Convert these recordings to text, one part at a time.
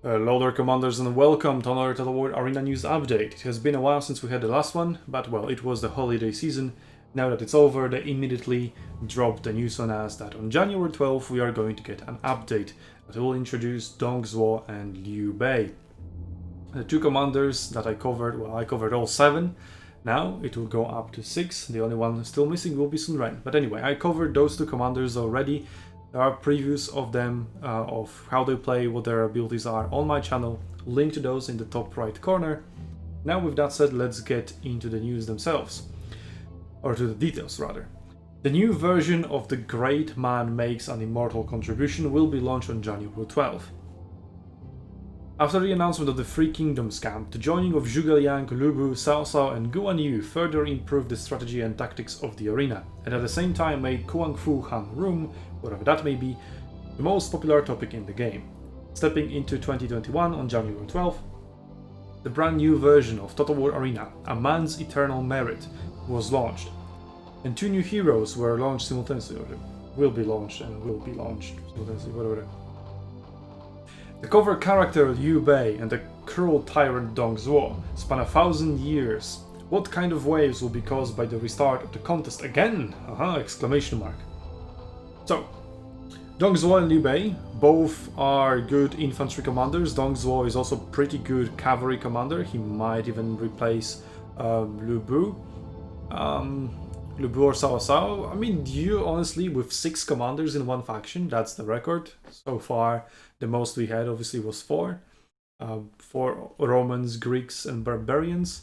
Hello there, commanders, and welcome to another Total War Arena News update. It has been a while since we had the last one, but well, it was the holiday season. Now that it's over, they immediately dropped the news on us that on January 12th we are going to get an update that will introduce Dongzhuo and Liu Bei. The two commanders that I covered, well, I covered all 7. Now it will go up to 6. The only one still missing will be Sun Ren. But anyway, I covered those two commanders already. There are previews of them, of how they play, what their abilities are on my channel. Link to those in the top right corner. Now with that said, let's get into the news themselves. Or to the details rather. The new version of The Great Man Makes an Immortal Contribution will be launched on January 12th. After the announcement of the Three Kingdoms camp, the joining of Zhuge Liang, Lu Bu, Cao Cao and Guan Yu further improved the strategy and tactics of the arena, and at the same time made Kuang Fu Han Room, whatever that may be, the most popular topic in the game. Stepping into 2021 on January 12th, the brand new version of Total War Arena, A Man's Eternal Merit, was launched, and 2 new heroes were launched simultaneously, or will be launched simultaneously, whatever. The cover character Liu Bei and the cruel tyrant Dongzhuo span 1,000 years. What kind of waves will be caused by the restart of the contest again? Exclamation mark. So, Dongzhuo and Liu Bei both are good infantry commanders. Dongzhuo is also pretty good cavalry commander. He might even replace Lu Bu. Lu Bu or Cao Cao. I mean, you honestly, with 6 commanders in one faction, that's the record. So far, the most we had obviously was 4. 4 Romans, Greeks and barbarians.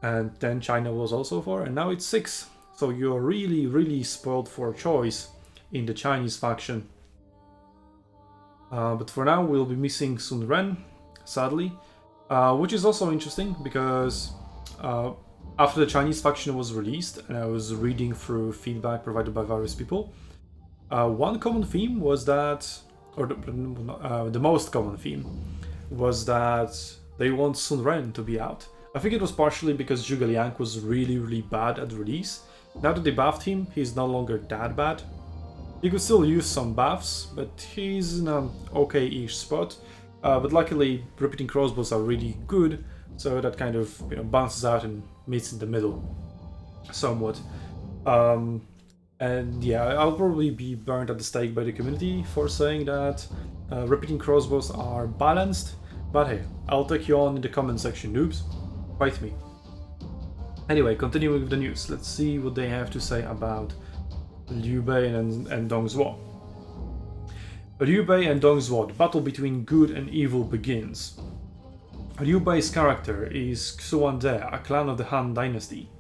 And then China was also 4, and now it's 6. So you're really spoiled for choice in the Chinese faction. But for now, we'll be missing Sun Ren, sadly. Which is also interesting because after the Chinese faction was released, and I was reading through feedback provided by various people, one common theme was that, or the most common theme, was that they want Sun Ren to be out. I think it was partially because Zhuge Liang was really bad at release. Now that they buffed him, he's no longer that bad. He could still use some buffs, but he's in an okay-ish spot. But luckily, repeating crossbows are really good, so that kind of bounces out and meets in the middle somewhat. And yeah, I'll probably be burned at the stake by the community for saying that repeating crossbows are balanced, but hey, I'll take you on in the comment section, noobs. Fight me. Anyway, continuing with the news, let's see what they have to say about Liu Bei and Dongzhuo. Liu Bei and Dongzhuo, the battle between good and evil begins. Liu Bei's character is Xuande, a clan of the Han dynasty.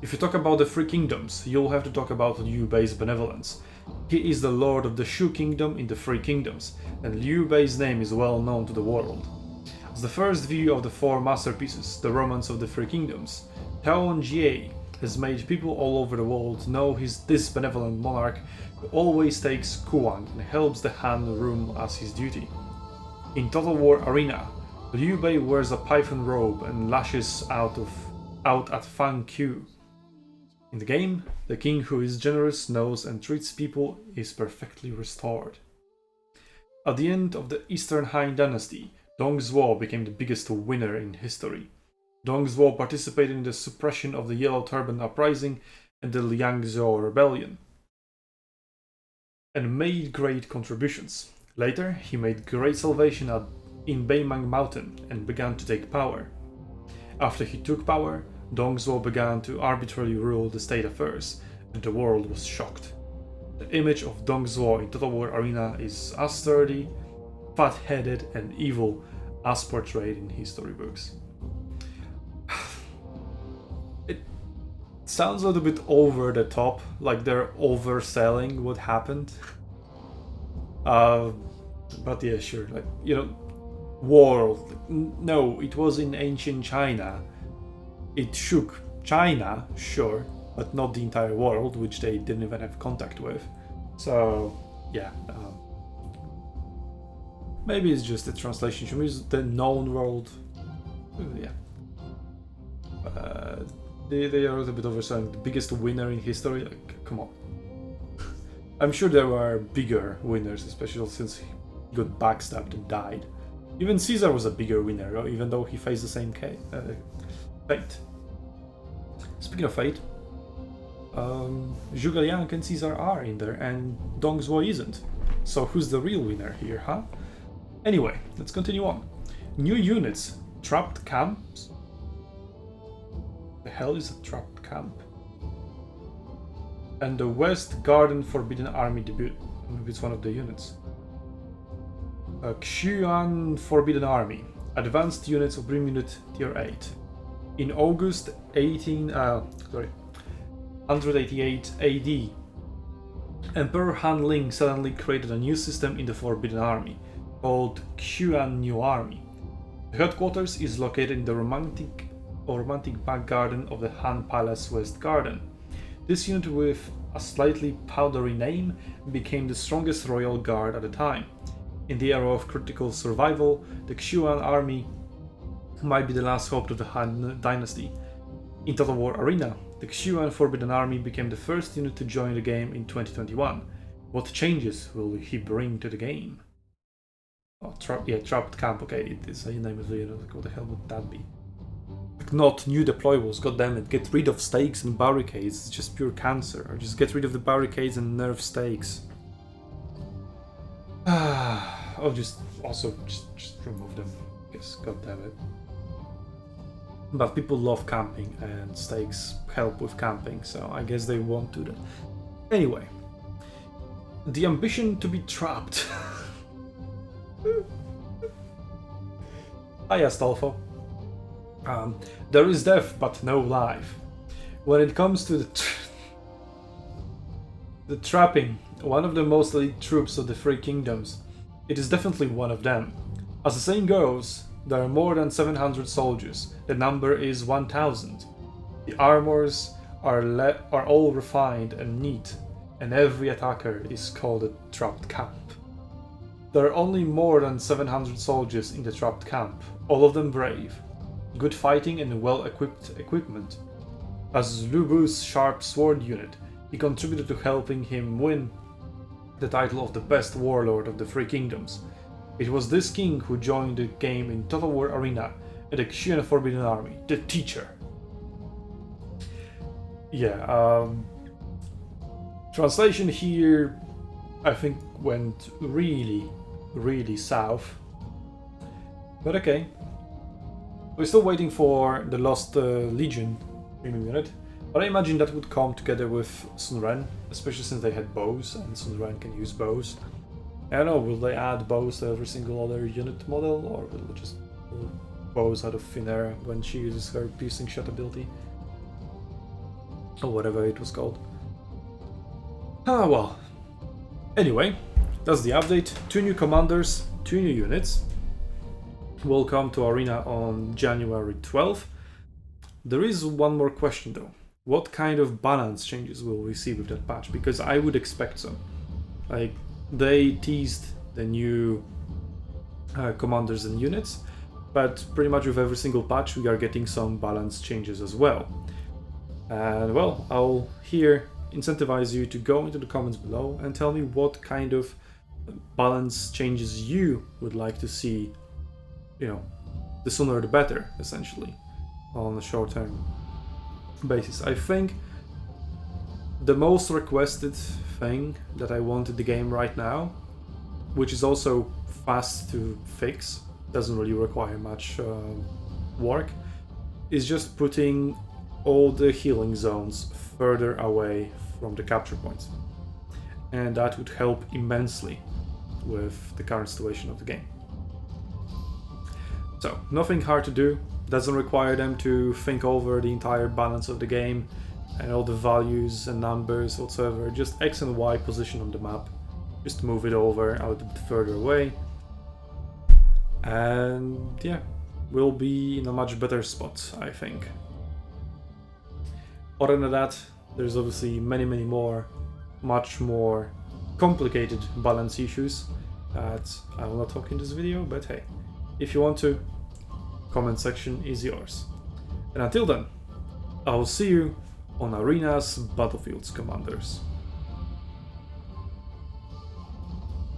If you talk about the Three Kingdoms, you'll have to talk about Liu Bei's benevolence. He is the lord of the Shu Kingdom in the Three Kingdoms, and Liu Bei's name is well known to the world. As the first view of the 4 masterpieces, the Romance of the Three Kingdoms, Taon Jie has made people all over the world know this benevolent monarch who always takes Kuang and helps the Han room as his duty. In Total War Arena, Liu Bei wears a python robe and lashes out at Fang Qiu. In the game, the king who is generous, knows and treats people is perfectly restored. At the end of the Eastern Han dynasty, Dongzhuo became the biggest winner in history. Dongzhuo participated in the suppression of the Yellow Turban Uprising and the Liangzhou Rebellion, and made great contributions. Later, he made great salvation in Beimang Mountain and began to take power. After he took power, Dongzhuo began to arbitrarily rule the state affairs, and the world was shocked. The image of Dongzhuo in Total War Arena is as sturdy, fat-headed and evil as portrayed in history books. It sounds a little bit over the top, like they're overselling what happened. But yeah, sure, like, world. No, it was in ancient China. It shook China, sure, but not the entire world, which they didn't even have contact with. So, yeah. Maybe it's just the translation. Should we use the known world? Yeah. They are a little bit overselling. The biggest winner in history? Like, come on. I'm sure there were bigger winners, especially since got backstabbed and died. Even Caesar was a bigger winner, even though he faced the same fate. Speaking of fate, Zhuge Liang and Caesar are in there, and Dong Zhuo isn't. So who's the real winner here, huh? Anyway, let's continue on. New units, trapped camps. The hell is a trapped camp? And the West Garden Forbidden Army debut. Maybe it's one of the units. Xuan Forbidden Army. Advanced units of Grim Unit Tier 8. In August 188 AD, Emperor Han Ling suddenly created a new system in the Forbidden Army, called Xuan New Army. The headquarters is located in the romantic back garden of the Han Palace West Garden. This unit, with a slightly powdery name, became the strongest royal guard at the time. In the era of critical survival, the Xuan army might be the last hope of the Han dynasty. In Total War Arena, the Xuan Forbidden Army became the first unit to join the game in 2021. What changes will he bring to the game? Oh, Trapped Camp, okay, it is a name of the unit, like, what the hell would that be? Like, not new deployables, goddammit, get rid of stakes and barricades, it's just pure cancer. Or just get rid of the barricades and nerf stakes. Oh, just remove them, yes, goddammit. But people love camping, and stakes help with camping, so I guess they won't do that. Anyway, the ambition to be trapped. Hiya, Stolfo. There is death, but no life. When it comes to the trapping, one of the most elite troops of the Three Kingdoms, it is definitely one of them. As the saying goes, there are more than 700 soldiers. The number is 1000. The armors are all refined and neat, and every attacker is called a trapped camp. There are only more than 700 soldiers in the trapped camp, all of them brave, good fighting and well-equipped equipment. As Lu Bu's sharp sword unit, he contributed to helping him win the title of the best warlord of the Three Kingdoms. It was this king who joined the game in Total War Arena at the Xuan Forbidden Army, the teacher. Yeah, translation here, I think, went really south. But okay. We're still waiting for the Lost Legion premium unit, but I imagine that would come together with Sun Ren, especially since they had bows, and Sun Ren can use bows. I don't know, will they add bows to every single other unit model, or will it just pull bows out of thin air when she uses her piercing shot ability? Or whatever it was called. Ah well. Anyway, that's the update. 2 new commanders, 2 new units. Will come to Arena on January 12th. There is one more question though. What kind of balance changes will we see with that patch? Because I would expect so. Like, they teased the new commanders and units, but pretty much with every single patch we are getting some balance changes as well. And well, I'll here incentivize you to go into the comments below and tell me what kind of balance changes you would like to see, you know, the sooner the better, essentially, on a short-term basis. I think the most requested thing that I want in the game right now, which is also fast to fix, doesn't really require much work, is just putting all the healing zones further away from the capture points. And that would help immensely with the current situation of the game. So, nothing hard to do, doesn't require them to think over the entire balance of the game and all the values and numbers whatsoever, just X and Y position on the map, just move it over a little bit further away, and yeah, we'll be in a much better spot, I think. Other than that, there's obviously many more, much more complicated balance issues that I will not talk in this video, but hey, if you want to, comment section is yours. And until then, I will see you on Arena's Battlefields Commanders.